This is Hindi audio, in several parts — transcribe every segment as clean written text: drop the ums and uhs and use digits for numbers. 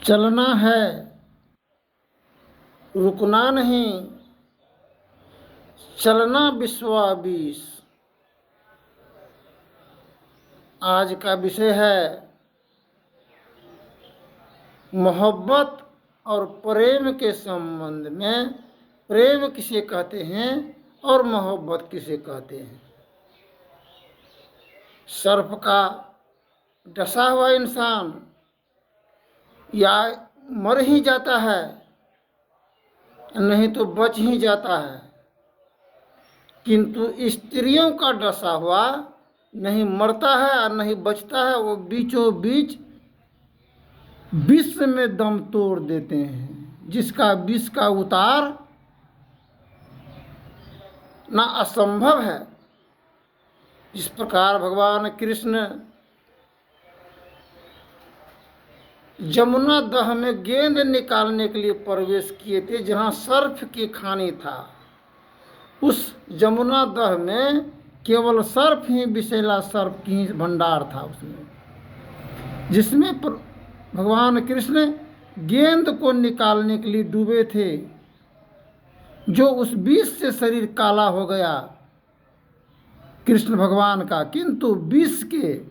चलना है, रुकना नहीं, चलना विश्वाबीस। आज का विषय है मोहब्बत और प्रेम के संबंध में। प्रेम किसे कहते हैं और मोहब्बत किसे कहते हैं। सर्प का डसा हुआ इंसान या मर ही जाता है, नहीं तो बच ही जाता है, किंतु स्त्रियों का डसा हुआ नहीं मरता है और नहीं बचता है। वो बीचों बीच विष में दम तोड़ देते हैं, जिसका विष का उतार ना असंभव है। जिस प्रकार भगवान कृष्ण जमुना दह में गेंद निकालने के लिए प्रवेश किए थे, जहाँ सर्प की खानी था, उस जमुना दह में केवल सर्प ही, विषैला सर्प की ही भंडार था उसमें, जिसमें भगवान कृष्ण गेंद को निकालने के लिए डूबे थे, जो उस विष से शरीर काला हो गया कृष्ण भगवान का, किंतु विष के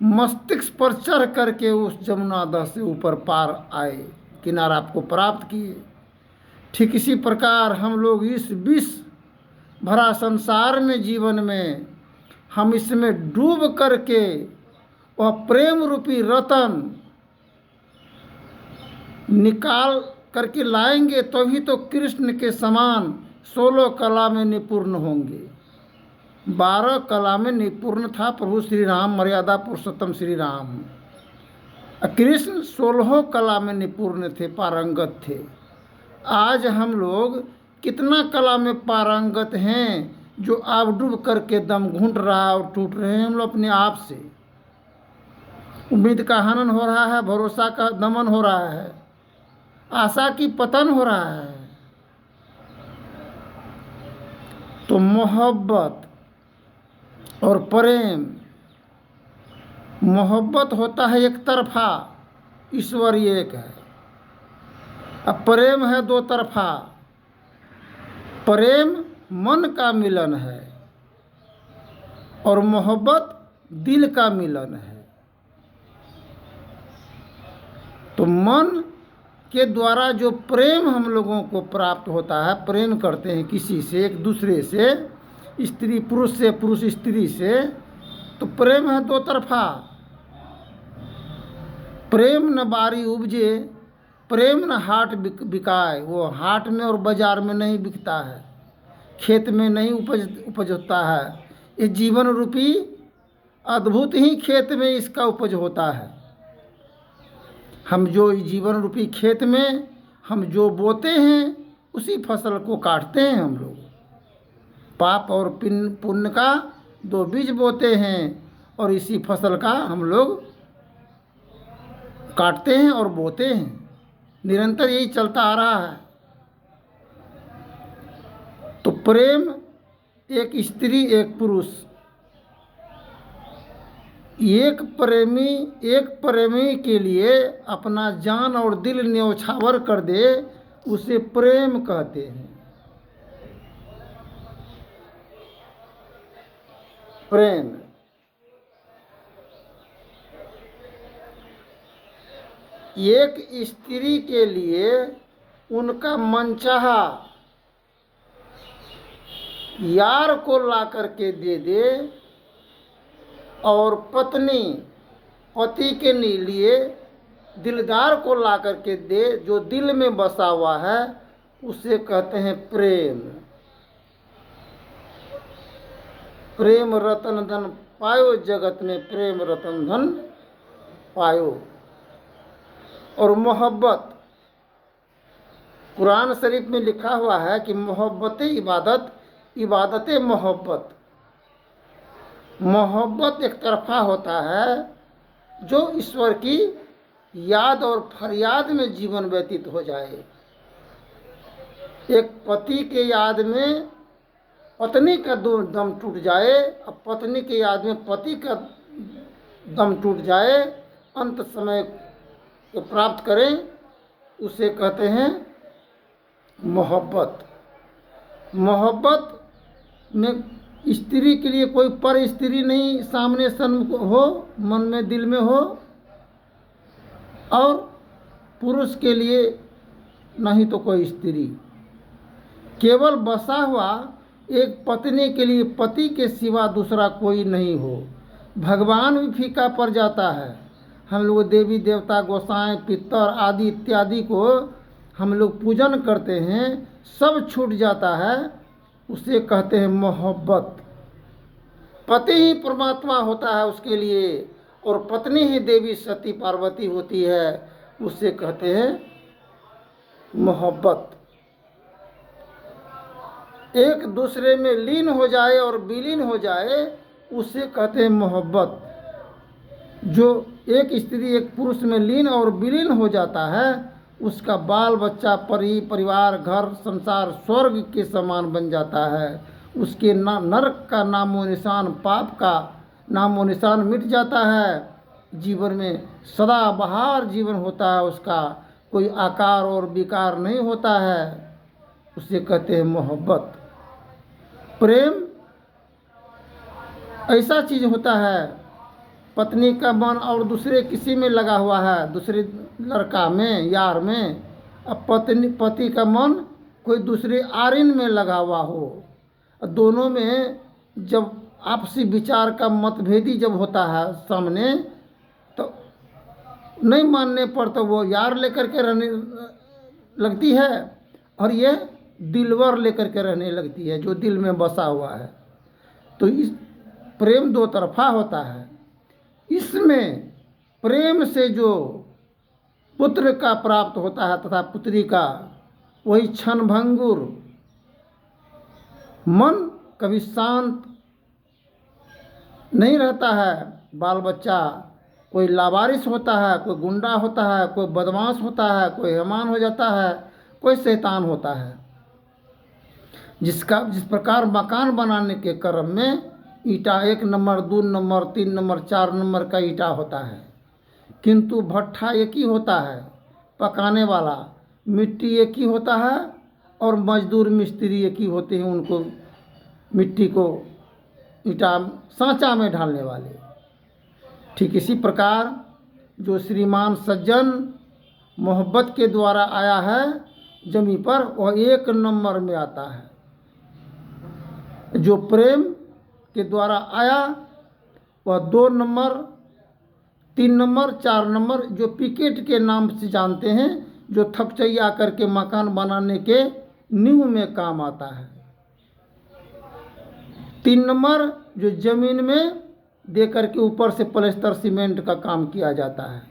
मस्तिष्क पर चढ़ करके उस जमुना दह से ऊपर पार आए, किनारा को प्राप्त किए। ठीक इसी प्रकार हम लोग इस विष भरा संसार में, जीवन में, हम इसमें डूब करके वह प्रेम रूपी रतन निकाल करके लाएंगे, तभी तो कृष्ण के समान 16 कला में निपुण होंगे। 12 कला में निपुण था प्रभु श्री राम, मर्यादा पुरुषोत्तम श्री राम। कृष्ण 16 कला में निपुण थे, पारंगत थे। आज हम लोग कितना कला में पारंगत हैं, जो आप डूब करके दम घुंट रहा और टूट रहे हैं हम लोग अपने आप से। उम्मीद का हनन हो रहा है, भरोसा का दमन हो रहा है, आशा की पतन हो रहा है। तो मोहब्बत और प्रेम, मोहब्बत होता है एक तरफा, ईश्वर एक है। अब प्रेम है दो तरफा। प्रेम मन का मिलन है और मोहब्बत दिल का मिलन है। तो मन के द्वारा जो प्रेम हम लोगों को प्राप्त होता है, प्रेम करते हैं किसी से, एक दूसरे से, स्त्री पुरुष से, पुरुष स्त्री से, तो प्रेम है दो तरफा। प्रेम न बारी उपजे, प्रेम न हाट बिकाए। वो हाट में और बाजार में नहीं बिकता है, खेत में नहीं उपज होता है। ये जीवन रूपी अद्भुत ही खेत में इसका उपज होता है। हम जो जीवन रूपी खेत में हम जो बोते हैं, उसी फसल को काटते हैं हम लोग। पाप और पुण्य का 2 बीज बोते हैं और इसी फसल का हम लोग काटते हैं और बोते हैं। निरंतर यही चलता आ रहा है। तो प्रेम एक स्त्री एक पुरुष, एक प्रेमी के लिए अपना जान और दिल न्यौछावर कर दे, उसे प्रेम कहते हैं। प्रेम एक स्त्री के लिए उनका मनचाहा यार को ला करके दे दे, और पत्नी पति के लिए दिलदार को ला करके दे, जो दिल में बसा हुआ है, उसे कहते हैं प्रेम। प्रेम रतन धन पायो, जगत में प्रेम रतन धन पायो। और मोहब्बत, कुरान शरीफ में लिखा हुआ है कि मोहब्बत इबादत, इबादत मोहब्बत। मोहब्बत एक तरफा होता है, जो ईश्वर की याद और फरियाद में जीवन व्यतीत हो जाए। एक पति के याद में पत्नी का दम टूट जाए, और पत्नी के याद में पति का दम टूट जाए, अंत समय को प्राप्त करें उसे कहते हैं मोहब्बत। मोहब्बत में स्त्री के लिए कोई पर स्त्री नहीं सामने सन्मुख हो, मन में दिल में हो, और पुरुष के लिए नहीं तो कोई स्त्री। केवल बसा हुआ एक पत्नी के लिए पति के सिवा दूसरा कोई नहीं हो। भगवान भी फीका पड़ जाता है। हम लोग देवी देवता गोसाएं पितर आदि इत्यादि को हम लोग पूजन करते हैं, सब छूट जाता है, उसे कहते हैं मोहब्बत। पति ही परमात्मा होता है उसके लिए, और पत्नी ही देवी सती पार्वती होती है, उसे कहते हैं मोहब्बत। एक दूसरे में लीन हो जाए और विलीन हो जाए उसे कहते हैं मोहब्बत। जो एक स्त्री एक पुरुष में लीन और विलीन हो जाता है, उसका बाल बच्चा परिवार घर संसार स्वर्ग के समान बन जाता है। उसके नरक का नामो निशान, पाप का नामो निशान मिट जाता है। जीवन में सदा बहार जीवन होता है उसका, कोई आकार और विकार नहीं होता है, उसे कहते हैं मोहब्बत। प्रेम ऐसा चीज़ होता है, पत्नी का मन और दूसरे किसी में लगा हुआ है, दूसरे लड़का में यार में, अब पति का मन कोई दूसरे आर्यन में लगा हुआ हो, दोनों में जब आपसी विचार का मतभेदी जब होता है सामने, तो नहीं मानने पर तो वो यार लेकर के रहने लगती है, और ये दिलवर लेकर के रहने लगती है जो दिल में बसा हुआ है। तो इस प्रेम दो तरफा होता है। इसमें प्रेम से जो पुत्र का प्राप्त होता है तथा पुत्री का, वही क्षणभंगुर मन कभी शांत नहीं रहता है। बाल बच्चा कोई लावारिस होता है, कोई गुंडा होता है, कोई बदमाश होता है, कोई हैवान हो जाता है, कोई शैतान होता है। जिस प्रकार मकान बनाने के क्रम में ईंटा 1 नंबर 2 नंबर 3 नंबर 4 नंबर का ईंटा होता है, किंतु भट्ठा एक ही होता है, पकाने वाला मिट्टी एक ही होता है, और मजदूर मिस्त्री एक ही होते हैं, उनको मिट्टी को ईंटा सांचा में ढालने वाले। ठीक इसी प्रकार जो श्रीमान सज्जन मोहब्बत के द्वारा आया है जमीन पर, वह 1 नंबर में आता है। जो प्रेम के द्वारा आया वह 2 नंबर 3 नंबर 4 नंबर, जो पिकेट के नाम से जानते हैं, जो थपचैया करके मकान बनाने के नींव में काम आता है। 3 नंबर जो जमीन में दे करके ऊपर से प्लास्टर सीमेंट का काम किया जाता है।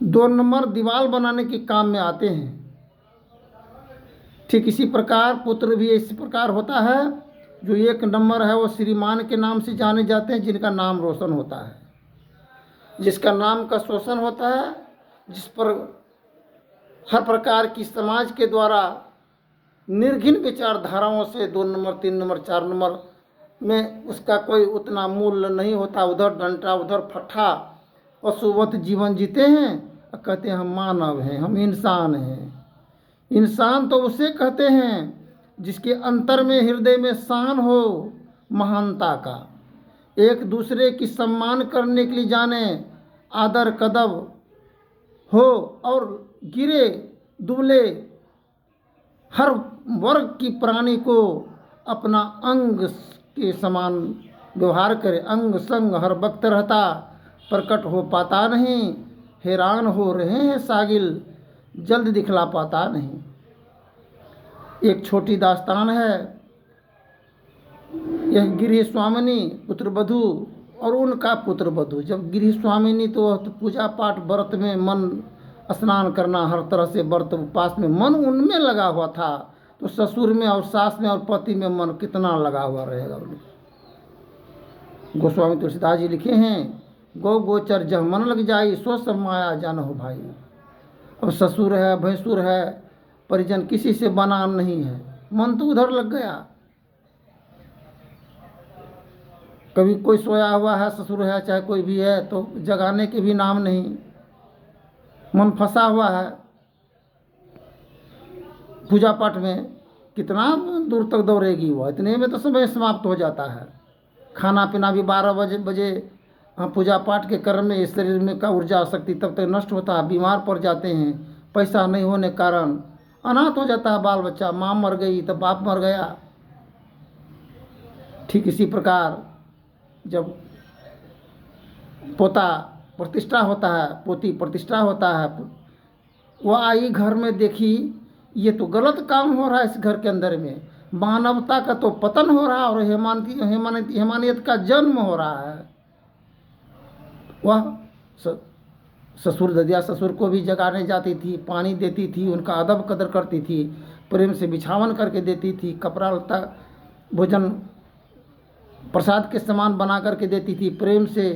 2 नंबर दीवार बनाने के काम में आते हैं। ठीक इसी प्रकार पुत्र भी इसी प्रकार होता है। जो 1 नंबर है वो श्रीमान के नाम से जाने जाते हैं, जिनका नाम रोशन होता है, जिसका नाम का शोषण होता है, जिस पर हर प्रकार की समाज के द्वारा निर्घिन विचारधाराओं से 2 नंबर 3 नंबर 4 नंबर में उसका कोई उतना मूल्य नहीं होता। उधर डंटा उधर फट्ठा पशुवत जीवन जीते हैं और कहते हैं हम मानव हैं, हम इंसान हैं। इंसान तो उसे कहते हैं जिसके अंतर में हृदय में शान हो महानता का, एक दूसरे की सम्मान करने के लिए जाने, आदर कदब हो, और गिरे दुबले हर वर्ग की प्राणी को अपना अंग के समान व्यवहार करे। अंग संग हर वक्त रहता, प्रकट हो पाता नहीं, हैरान हो रहे हैं सागिल, जल्द दिखला पाता नहीं। एक छोटी दास्तान है, यह गृह स्वामिनी पुत्र वधू और उनका पुत्र वधू। जब गृह स्वामिनी तो पूजा पाठ व्रत में मन, स्नान करना, हर तरह से व्रत उपास में मन उनमें लगा हुआ था, तो ससुर में और सास में और पति में मन कितना लगा हुआ रहेगा। गोस्वामी तुलसीदास जी लिखे हैं, गौ गोचर जह मन लग जाई, सो सब माया जान हो भाई। अब ससुर है, भैंसुर है, परिजन किसी से बना नहीं है, मन तो उधर लग गया। कभी कोई सोया हुआ है, ससुर है चाहे कोई भी है, तो जगाने के भी नाम नहीं, मन फंसा हुआ है पूजा पाठ में, कितना दूर तक दौड़ेगी वो, इतने में तो समय समाप्त हो जाता है। खाना पीना भी 12 बजे हम पूजा पाठ के क्रम में इस शरीर में का ऊर्जा शक्ति तब तक नष्ट होता है, बीमार पड़ जाते हैं। पैसा नहीं होने के कारण अनाथ हो जाता है बाल बच्चा, माँ मर गई तो बाप मर गया। ठीक इसी प्रकार जब पोता प्रतिष्ठा होता है, पोती प्रतिष्ठा होता है, वह आई घर में, देखी ये तो गलत काम हो रहा है इस घर के अंदर में, मानवता का तो पतन हो रहा है और हेमानियत का जन्म हो रहा है। वह ससुर ददिया ससुर को भी जगाने जाती थी, पानी देती थी, उनका अदब कदर करती थी, प्रेम से बिछावन करके देती थी, कपड़ा लत्ता भोजन प्रसाद के समान बना करके देती थी, प्रेम से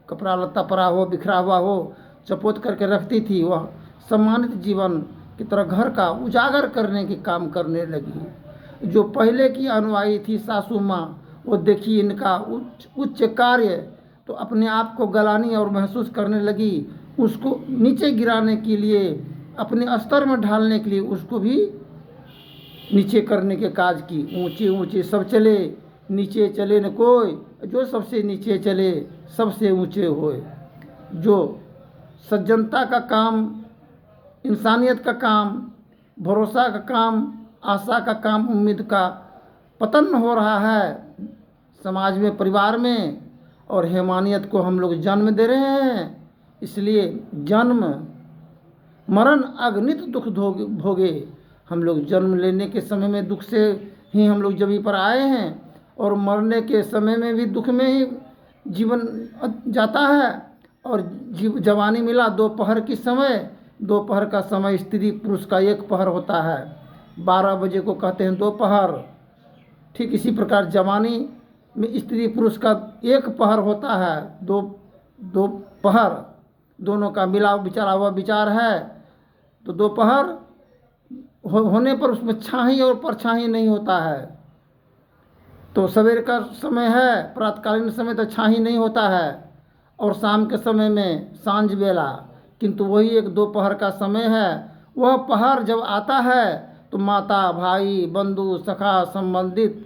कपड़ा लत्ता पड़ा हो बिखरा हुआ हो चपोत करके रखती थी। वह सम्मानित जीवन की तरह घर का उजागर करने के काम करने लगी। जो पहले की अनुयायी थी सासू माँ, वो देखी इनका उच्च कार्य तो अपने आप को गलानी और महसूस करने लगी, उसको नीचे गिराने के लिए, अपने स्तर में ढालने के लिए उसको भी नीचे करने के काज की। ऊंचे ऊंचे सब चले, नीचे चले न कोई, जो सबसे नीचे चले सबसे ऊंचे होए। जो सज्जनता का काम, इंसानियत का काम, भरोसा का काम, आशा का काम, उम्मीद का पतन हो रहा है समाज में, परिवार में, और हेमानियत को हम लोग जन्म दे रहे हैं। इसलिए जन्म मरण अगणित दुख भोगे। हम लोग जन्म लेने के समय में दुख से ही हम लोग जमीन पर आए हैं, और मरने के समय में भी दुख में ही जीवन जाता है। और जवानी मिला दोपहर की समय, दोपहर का समय स्त्री पुरुष का एक पहर होता है, 12 बजे को कहते हैं दोपहर। ठीक इसी प्रकार जवानी में स्त्री पुरुष का एक पहर होता है, दो पहर, दोनों का मिला विचारा हुआ विचार है। तो दोपहर होने पर उसमें छाही और परछाई नहीं होता है। तो सवेर का समय है, प्रातकालीन समय तो छाही नहीं होता है, और शाम के समय में सांझ बेला, किंतु वही एक दोपहर का समय है। वह पहर जब आता है तो माता भाई बंधु सखा संबंधित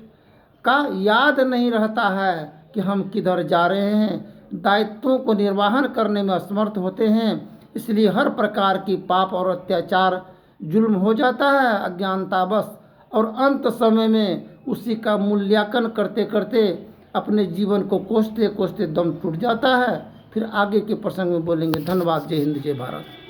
का याद नहीं रहता है कि हम किधर जा रहे हैं, दायित्वों को निर्वहन करने में असमर्थ होते हैं। इसलिए हर प्रकार की पाप और अत्याचार जुल्म हो जाता है अज्ञानतावश, और अंत समय में उसी का मूल्यांकन करते करते अपने जीवन को कोसते कोसते दम टूट जाता है। फिर आगे के प्रसंग में बोलेंगे। धन्यवाद। जय हिंद जय भारत।